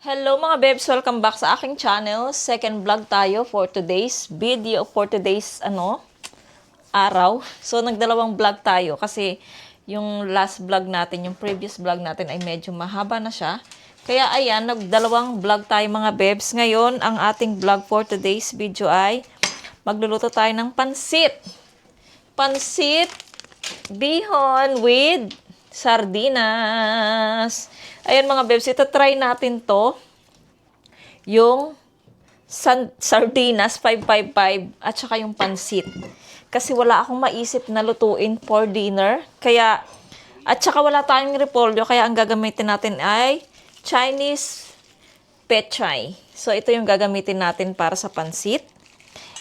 Hello mga bebs! Welcome back sa aking channel. Second vlog tayo for today's video, for today's araw. So nagdalawang vlog tayo kasi yung last vlog natin, yung previous vlog natin ay medyo mahaba na siya. Kaya ayan, nagdalawang vlog tayo mga bebs. Ngayon, ang ating vlog for today's video ay magluluto tayo ng pansit. Pansit bihon with sardinas. Ayan mga bebs, try natin to. Yung sardinas 555 at saka yung pansit. Kasi wala akong maisip na lutuin for dinner. Kaya, at saka wala tayong repolyo. Kaya ang gagamitin natin ay Chinese pechay. So ito yung gagamitin natin para sa pansit.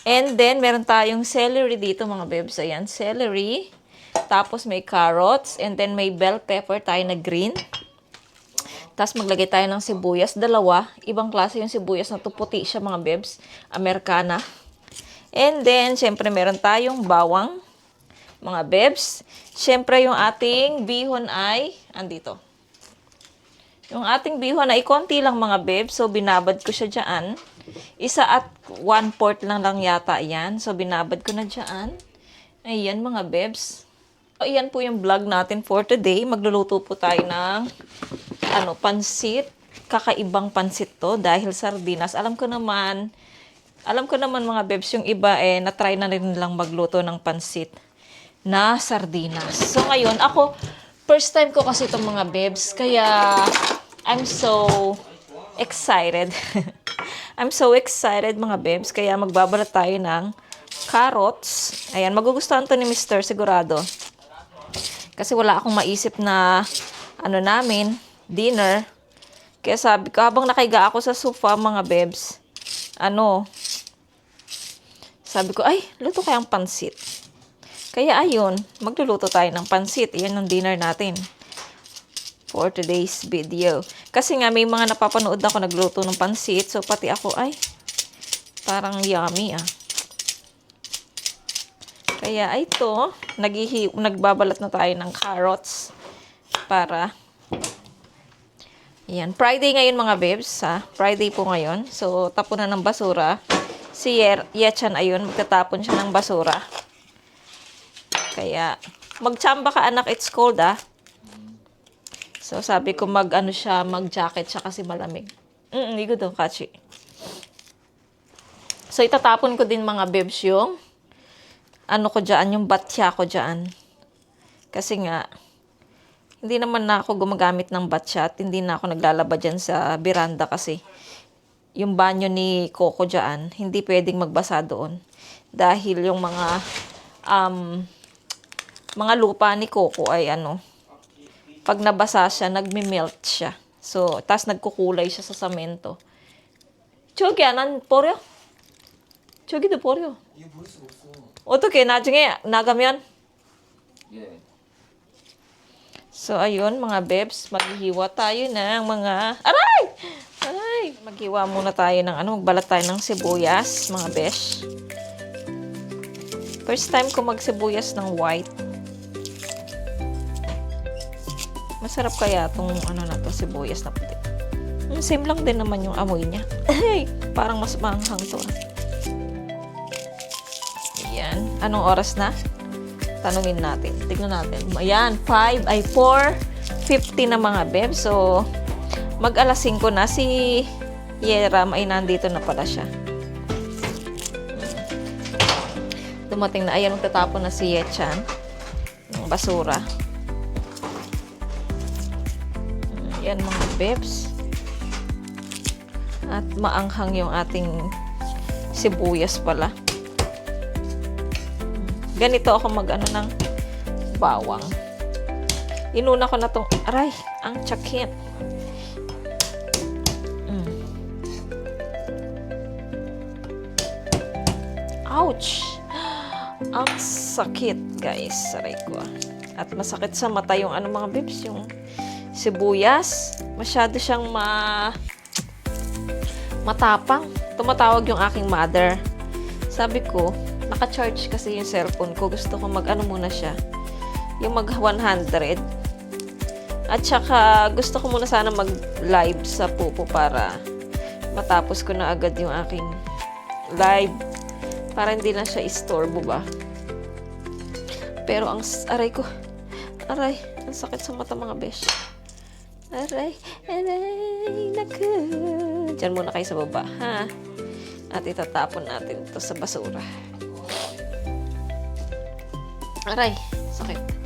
And then, meron tayong celery dito mga bebs. Ayan, celery. Tapos may carrots. And then may bell pepper tayo na green. Tapos maglagay tayo ng sibuyas. Dalawa. Ibang klase yung sibuyas na to. Puti siya mga bebs. Americana. And then, syempre meron tayong bawang. Mga bebs. Syempre yung ating bihon ay andito. Yung ating bihon ay konti lang mga bebs. So, binabad ko siya dyan. 1/4 lang yata yan. So, binabad ko na dyan. Ayan mga bebs. So, ayan po yung vlog natin for today. Magluluto po tayo ng pansit. Kakaibang pansit to dahil sardinas. Alam ko naman mga bebs, yung iba na-try na rin lang magluto ng pansit na sardinas. So ngayon, ako, first time ko kasi itong mga bebs. Kaya, I'm so excited. I'm so excited mga bebs. Kaya magbabalat tayo ng carrots. Ayan, magugustuhan to ni Mr. sigurado. Kasi wala akong maisip na dinner. Kaya sabi ko, habang nakaiga ako sa sofa, mga bebs, sabi ko, ay, luto kayang pansit. Kaya ayun, magluluto tayo ng pansit. Iyan ang dinner natin for today's video. Kasi nga, may mga napapanood ako nagluto ng pansit. So, pati ako, ay, parang yummy Kaya ito, nagbabalat na tayo ng carrots para ayan, Friday ngayon mga bebs, Friday po ngayon. So, tapon na ng basura. Si Yechan, ayun, magtatapon siya ng basura. Kaya, magtsamba ka anak, it's cold So, sabi ko mag-jacket siya kasi malamig. Hindi ko daw, kachi. So, itatapon ko din mga bebs yung yung batya ko dyan. Kasi nga, hindi naman na ako gumagamit ng batya at hindi na ako naglalaba dyan sa veranda kasi yung banyo ni Coco dyan, hindi pwedeng magbasa doon. Dahil yung mga lupa ni Coco ay pag nabasa siya, nagme-melt siya. So, tas nagkukulay siya sa samento. Chogi, poryo? Chogi do poryo? 어떻게 나중에 나가면? 예. So, ayun, mga bebs, maghihiwa tayo ng mga... Aray! Aray! Maghiwa muna tayo ng magbalat tayo ng sibuyas, mga besh. First time ko magsibuyas ng white. Masarap kaya itong sibuyas na puti. Same lang din naman yung amoy niya. Ay, parang mas maanghang to. Ayan. Anong oras na? Tanungin natin. Tignan natin. Ayan, 4:50 na mga beb. So, mag-alas 5 na. Si Yeram ay nandito na pala siya. Dumating na. Ayan, magtatapon na si Yechan ng basura. Ayan mga bebs. At maanghang yung ating sibuyas pala. Ganito ako mag-ano ng bawang. Inuna ko na tong, aray, ang tsakit. Ouch! Ang sakit, guys. Aray ko. At masakit sa mata yung mga bibs, yung sibuyas. Masyado siyang matapang. Tumatawag yung aking mother. Sabi ko, naka-charge kasi yung cellphone ko. Gusto ko muna siya. Yung mag 100. At saka, gusto ko muna sana mag-live sa pupo para matapos ko na agad yung aking live. Para hindi na siya istorbo ba. Pero ang aray ko. Aray, ang sakit sa mata mga besh. Aray, naku. Diyan muna kayo sa baba, ha? At itatapon natin ito sa basura. Aray, sakit.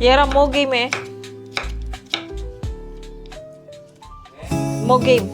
Yara mo game eh. Mo game.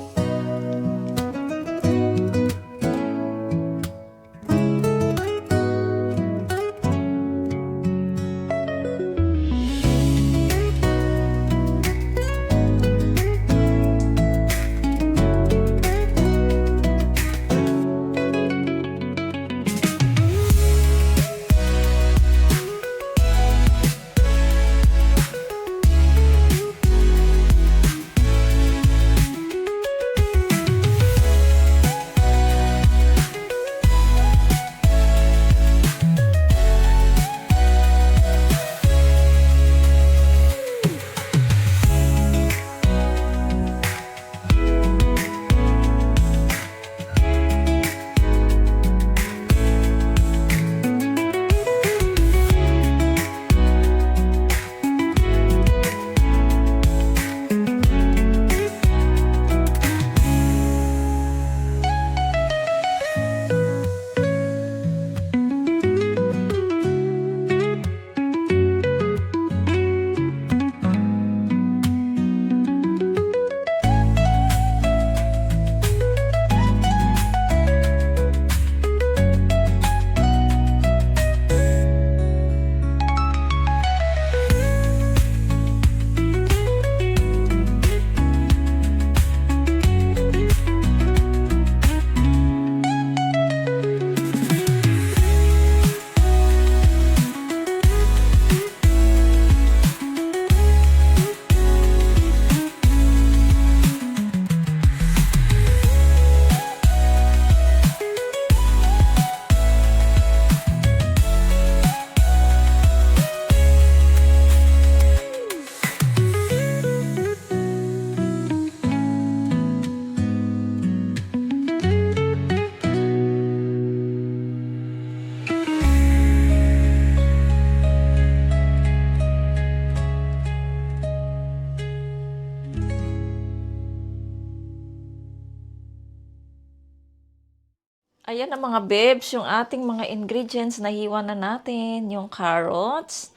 Ayan ang mga bebs, yung ating mga ingredients na hiwa na natin. Yung carrots,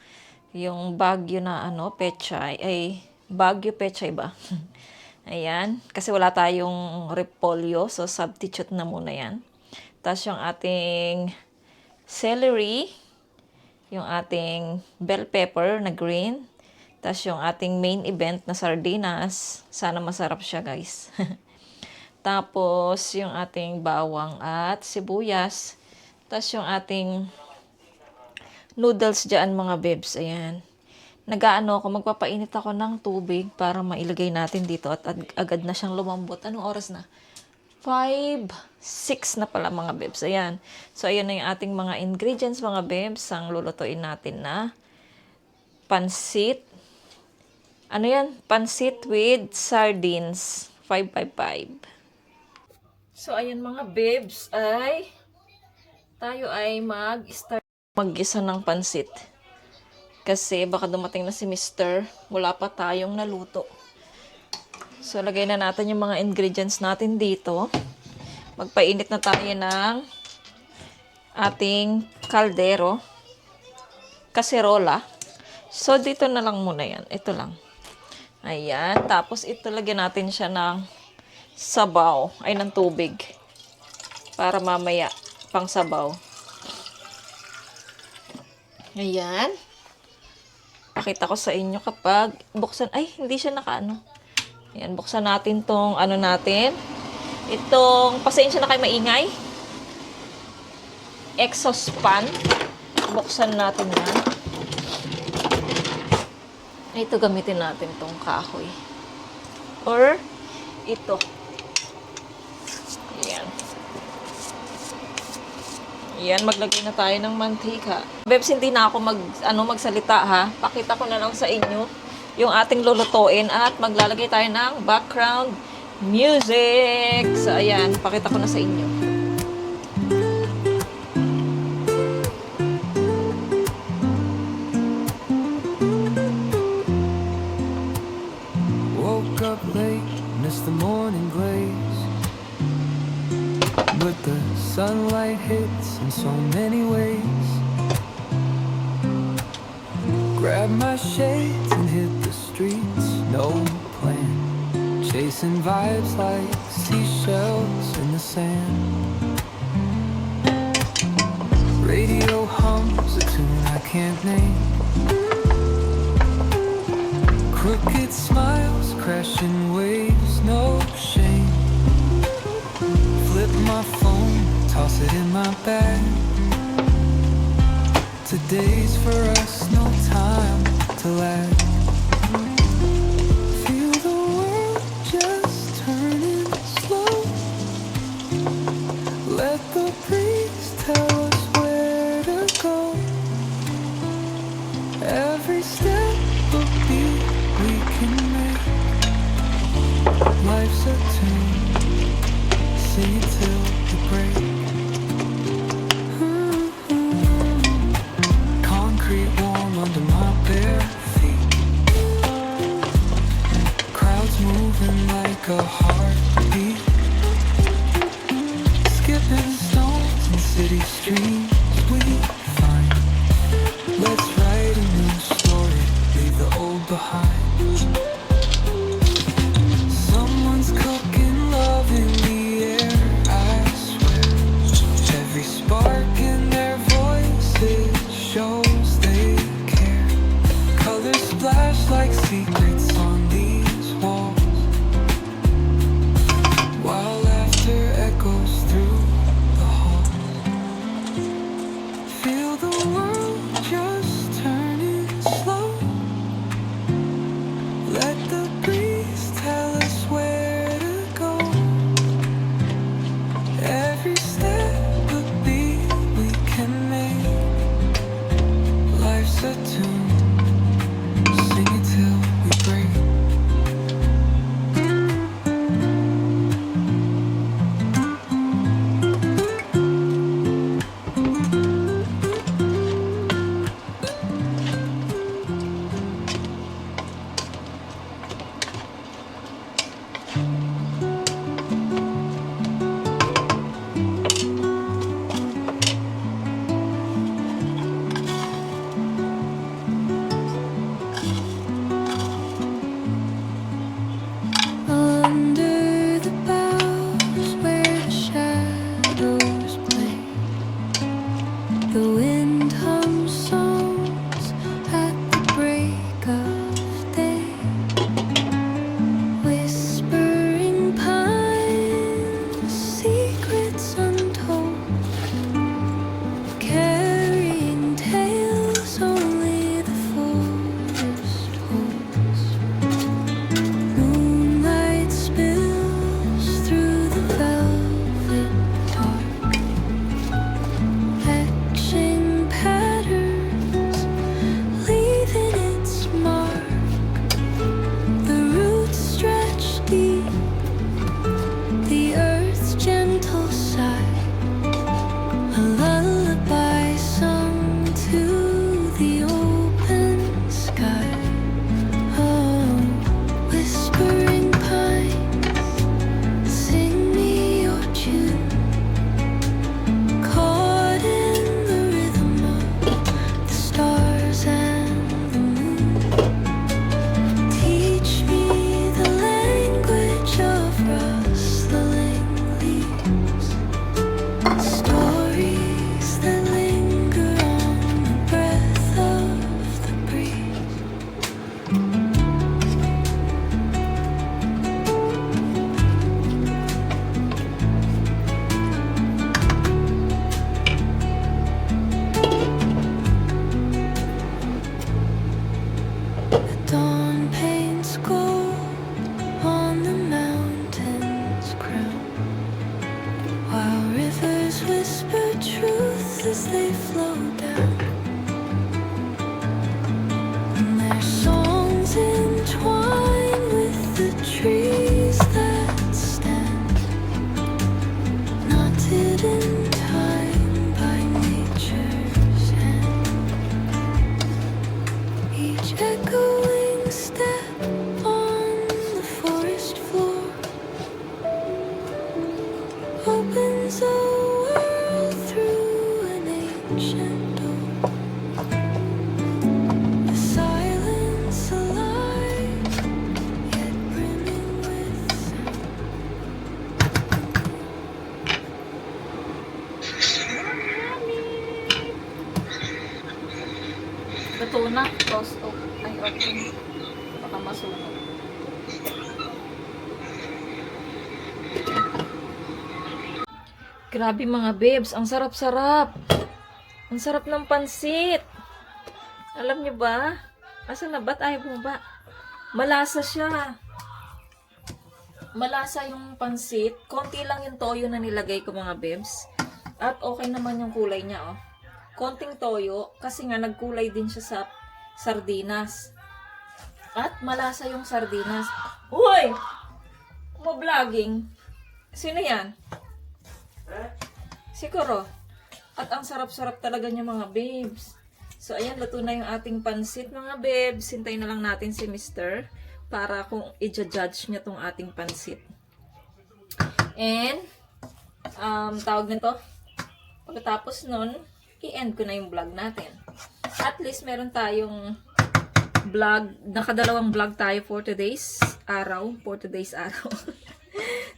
yung bagyo na pechay, bagyo pechay ba? Ayan, kasi wala tayong repolyo, so substitute na muna yan. Tapos yung ating celery, yung ating bell pepper na green, tapos yung ating main event na sardinas. Sana masarap siya, guys. Tapos, yung ating bawang at sibuyas. Tapos, yung ating noodles dyan, mga bebs. Ayan. Magpapainit ako ng tubig para mailagay natin dito at agad na siyang lumambot. Anong oras na? 5:06 na pala, mga bebs. Ayan. So, ayan na yung ating mga ingredients, mga bebs. Ang lulutuin natin na pansit. Ano yan? Pansit with sardines. 555. So, ayan mga bebs, tayo ay mag-start mag-gisa ng pansit. Kasi baka dumating na si Mr. Wala pa tayong naluto. So, lagay na natin yung mga ingredients natin dito. Magpainit na tayo ng ating kaldero. Kaserola. So, dito na lang muna yan. Ito lang. Ayan. Tapos, ito lagyan natin siya ng sabaw, ng tubig. Para mamaya, pang sabaw. Ayan. Pakita ko sa inyo kapag buksan, hindi siya nakaano. Ayan, buksan natin tong natin. Itong, pasensya na kayo maingay. Exhaust fan. Buksan natin yan. Ito, gamitin natin tong kahoy. Or, ito. Ayan. Ayan, maglagay na tayo ng mantika. Bebs, hindi na ako magsalita ha. Pakita ko na lang sa inyo yung ating lulutuin at maglalagay tayo ng background music. So, ayan, pakita ko na sa inyo. Woke up late, missed the morning glaze, but the sunlight hits in so many ways. Grab Grabbed my shades and hit the streets, no plan. Chasing vibes like seashells in the sand. Radio hums a tune I can't name. Crooked smiles, crashing waves, no shame. Flip my phone, toss it in my bag. Today's for us, no time to lag. Feel the world just turning slow. Let the breeze tell us where to go. Every step a beat we can make. Life's a tune, sing it till we break. Concrete warm under my bare feet. Crowds moving like a heartbeat. Skipping stones in city streets we find. Let's write a new story, leave the old behind. Someone's cooking love in the air, I swear. Every spark in their voices shows they care. Colors splash like secrets on these walls, while laughter echoes through the halls. Feel the world just turning slow. Let the breeze tell us where to go. Every step a beat we can make. Life's a tune, sing it till we break. Luto na. Close off. Ay, open. Baka masunog. Grabe mga babes. Ang sarap-sarap. Ang sarap ng pansit. Alam niyo ba? Asa na ba't ayaw mo ba? Malasa siya. Malasa yung pansit. Konti lang yung toyo na nilagay ko mga babes. At okay naman yung kulay niya, oh. Konting toyo kasi nga nagkulay din siya sa sardinas. At malasa yung sardinas. Uy! Mo-vlogging. Sino yan? Siguro. At ang sarap-sarap talaga niya mga babes. So, ayan, luto na yung ating pansit mga babes. Hintayin na lang natin si Mr. para kung i-judge niya tong ating pansit. And, tawag nito, pagkatapos nun, i-end ko na yung vlog natin. At least, meron tayong vlog, nakadalawang vlog tayo for today's araw.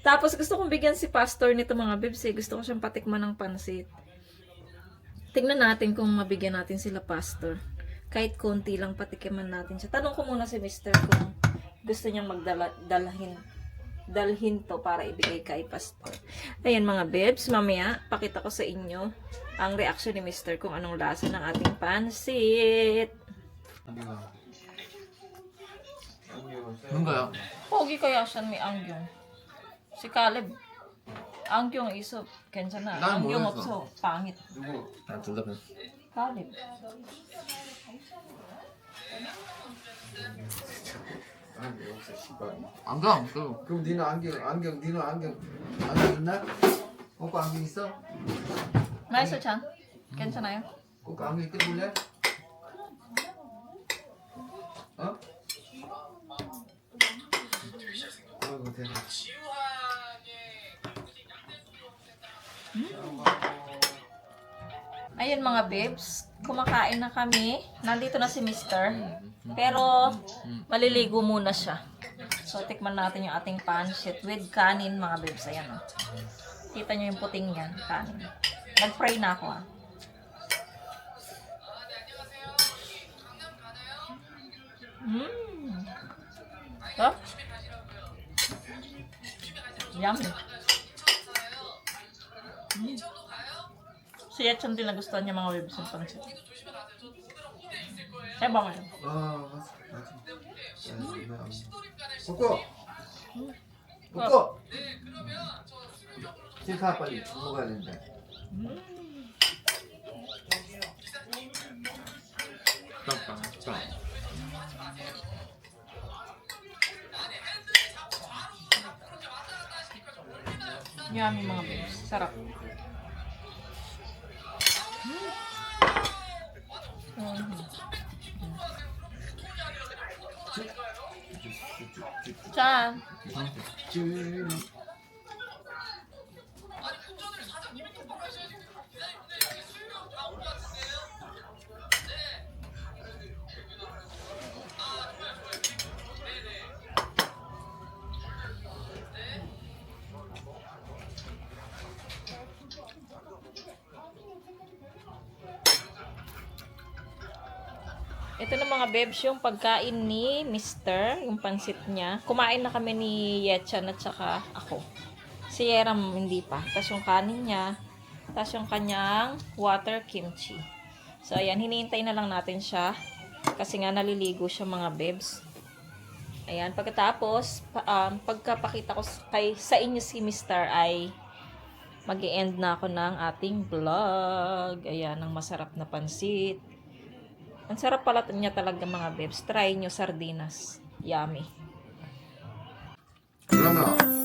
Tapos, gusto kong bigyan si Pastor nito mga babes. Gusto ko siyang patikman ng pansit. Tingnan natin kung mabigyan natin sila Pastor. Kahit konti lang patikiman natin siya. Tanong ko muna si Mr. kung gusto niyang dalhin to para ibigay kay Pastor. Ayan mga babes, mamaya pakita ko sa inyo ang reaction ni Mr. kung anong lasa ng ating pansit. 뭔가요? Pogi kaya siya may angyong. Si Caleb. 안경 있어 괜찮아. 난 안경 모르겠어. 없어 pangit. 누구? 나 둘다 Caleb. 안경 그 그럼 니는 안경 있나? 오빠 안경 있어? 나이스 찬. 괜찮아요? 오빠 안경 있게 볼래? 어? 아이고 대박. Ayun mga babes, kumakain na kami. Nandito na si Mr. Pero maliligo muna siya. So tikman natin yung ating pancit with kanin mga babes. Ayan o. Kita nyo yung puting yan, kanin. Nag-fry na ako ah. Sarap. Yummy. Si Yetchan din nagustuhan niya mga babes yung pancit. Kaya ba mo yun? 맞아. 먹고. 먹고. 가 빨리 먹어야 된다. 자. Yummy mga babes. Sarap. Chan. Ito na mga babes yung pagkain ni Mr. Yung pansit niya. Kumain na kami ni Yetchan at saka ako. Si Yeram hindi pa. Tapos yung kanin niya. Tapos yung kanyang water kimchi. So ayan, hinihintay na lang natin siya. Kasi nga naliligo siya mga babes. Ayan, pagkatapos, pagkapakita ko sa inyo si Mr. ay mag-i-end na ako ng ating vlog. Ayan, ang masarap na pansit. Ang sarap pala niya talaga mga babes. Try nyo sardinas. Yummy. 그러면